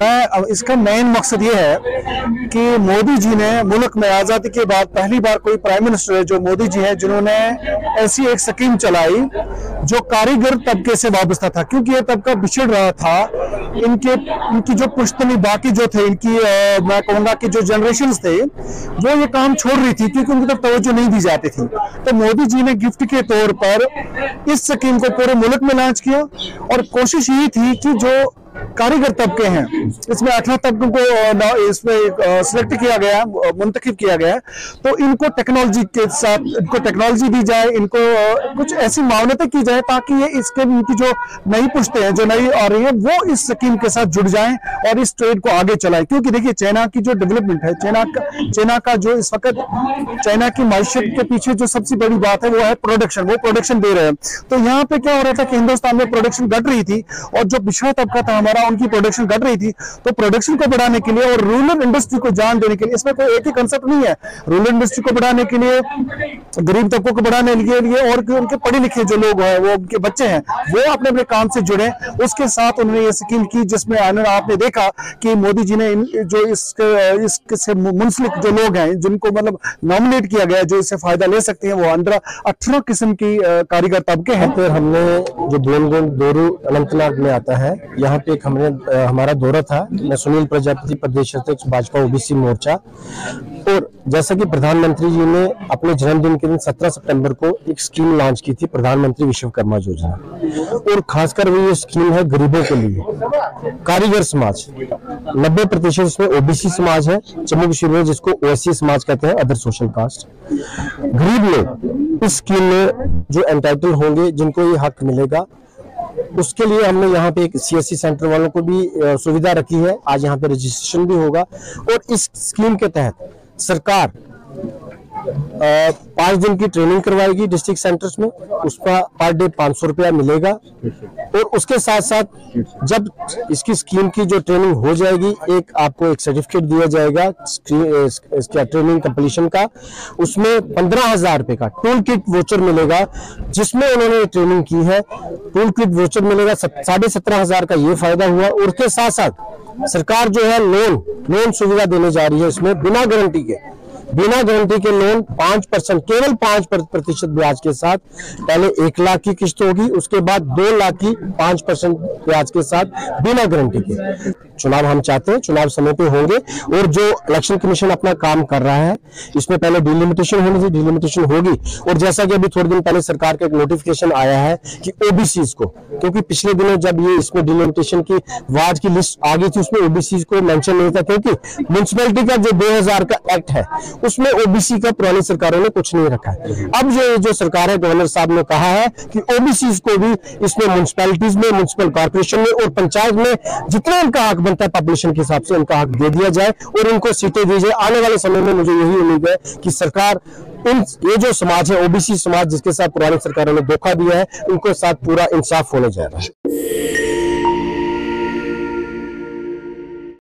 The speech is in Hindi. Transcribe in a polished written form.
अब इसका मेन मकसद ये है कि मोदी जी ने मुल्क में आज़ादी के बाद पहली बार कोई प्राइम मिनिस्टर है जो मोदी जी हैं, जिन्होंने ऐसी एक स्कीम चलाई जो कारीगर तबके से वाबस्ता था, क्योंकि ये तबका बिछड़ रहा था। इनकी जो पुश्तनी बाकी जो थे, इनकी मैं कहूँगा कि जो जनरेशन थे वो ये काम छोड़ रही थी क्योंकि उनकी तरफ तवज्जो नहीं दी जाती थी। तो मोदी जी ने गिफ्ट के तौर पर इस स्कीम को पूरे मुल्क में लॉन्च किया और कोशिश यही थी कि जो कारीगर तबके हैं, इसमें 18 तबकों को इसमें सिलेक्ट किया गया, मुंतखब किया गया, तो इनको टेक्नोलॉजी के साथ इनको टेक्नोलॉजी दी जाए, इनको कुछ ऐसी मान्यता की जाए ताकि ये इसके इनकी जो नई पुश्तें हैं जो नई आ रही है वो इस स्कीम के साथ जुड़ जाएं और इस ट्रेड को आगे चलाएं। क्योंकि देखिए चाइना की जो डेवलपमेंट है, चाइना का जो इस वक्त चाइना की माइशत के पीछे जो सबसे बड़ी बात है वो है प्रोडक्शन, वो प्रोडक्शन दे रहे हैं। तो यहाँ पे क्या हो रहा था कि हिंदुस्तान में प्रोडक्शन घट रही थी और जो पिछड़ा तबका था हमारा, उनकी प्रोडक्शन घट रही थी। तो प्रोडक्शन को बढ़ाने के लिए और रूरल इंडस्ट्री को जान देने के लिए, इसमें कोई एक ही कंसेप्ट नहीं है, रूरल इंडस्ट्री को बढ़ाने के लिए, गरीब तबकों को बढ़ाने के लिए और उनके पढ़े लिखे जो लोग हैं, वो उनके बच्चे हैं, वो अपने अपने काम से जुड़े। उसके साथ उन्होंने ये स्कीम की जिसमें आपने देखा कि मोदी जी ने जो इससे मुंसलिक जो लोग हैं, जिनको मतलब नॉमिनेट किया गया जो इससे फायदा ले सकते हैं, वो अंदर 18 किस्म की कारीगर तबके हैं। फिर हमने जो दोरू अनंतनाग में आता है, यहाँ पे एक हमारा दौरा था। मैं सुनील प्रजापति, प्रदेश अध्यक्ष भाजपा ओबीसी मोर्चा। और जैसा कि प्रधानमंत्री जी ने अपने जन्मदिन के दिन 17 सितंबर को एक स्कीम लॉन्च की थी, प्रधानमंत्री विश्वकर्मा योजना, और खासकर वो ये स्कीम है गरीबों के लिए, कारीगर समाज 90% इसमें ओबीसी समाज है, जम्मू कश्मीर में जिसको ओएससी समाज कहते हैं, अदर सोशल कास्ट। गरीब लोग इस स्कीम में जो एंटाइटल होंगे, जिनको ये हक मिलेगा, उसके लिए हमने यहाँ पे एक सीएससी सेंटर वालों को भी सुविधा रखी है। आज यहाँ पे रजिस्ट्रेशन भी होगा और इस स्कीम के तहत सरकार 5 दिन की ट्रेनिंग करवाएगी डिस्ट्रिक्ट सेंटर्स में, उसका पर डे 500 रुपया मिलेगा। और उसके साथ साथ जब इसकी स्कीम की जो ट्रेनिंग हो जाएगी, आपको एक सर्टिफिकेट दिया जाएगा इसका ट्रेनिंग कंप्लीशन का, उसमें 15,000 रुपए का टूल किट वोचर मिलेगा, जिसमें उन्होंने ट्रेनिंग की है। टूल किट वोचर मिलेगा, 17,500 का ये फायदा हुआ। और उसके साथ साथ सरकार जो है लोन सुविधा देने जा रही है, इसमें बिना गारंटी के लोन 5%, केवल 5% ब्याज के साथ। पहले 1 लाख की किस्त होगी, उसके बाद 2 लाख की 5% ब्याज के साथ, बिना गारंटी के। चुनाव हम चाहते हैं चुनाव समय पे होंगे, और जो इलेक्शन कमीशन अपना काम कर रहा है, इसमें पहले डिलिमिटेशन होनी थी, डिलिमिटेशन होगी। और जैसा कि अभी थोड़े दिन पहले सरकार का एक नोटिफिकेशन आया है कि ओबीसी को, क्योंकि पिछले दिनों जब ये इसमें डिलिमिटेशन की वाज की लिस्ट आ गई थी, उसमें ओबीसी को मेंशन नहीं था, क्योंकि म्युनिसिपैलिटी का जो 2000 का एक्ट है उसमें ओबीसी का पुरानी सरकारों ने कुछ नहीं रखा है। अब जो सरकार है, गवर्नर साहब ने कहा है कि ओबीसी को भी इसमें म्युनिसिपैलिटीज में, म्युनिसिपल कॉर्पोरेशन में और पंचायत में जितना उनका हक बनता है पॉपुलेशन के हिसाब से, उनका हक दे दिया जाए और उनको सीटें दी जाए। आने वाले समय में मुझे यही उम्मीद है कि सरकार ये जो समाज है, ओबीसी समाज, जिसके साथ पुरानी सरकारों ने धोखा दिया है, उनके साथ पूरा इंसाफ होने जा रहा है।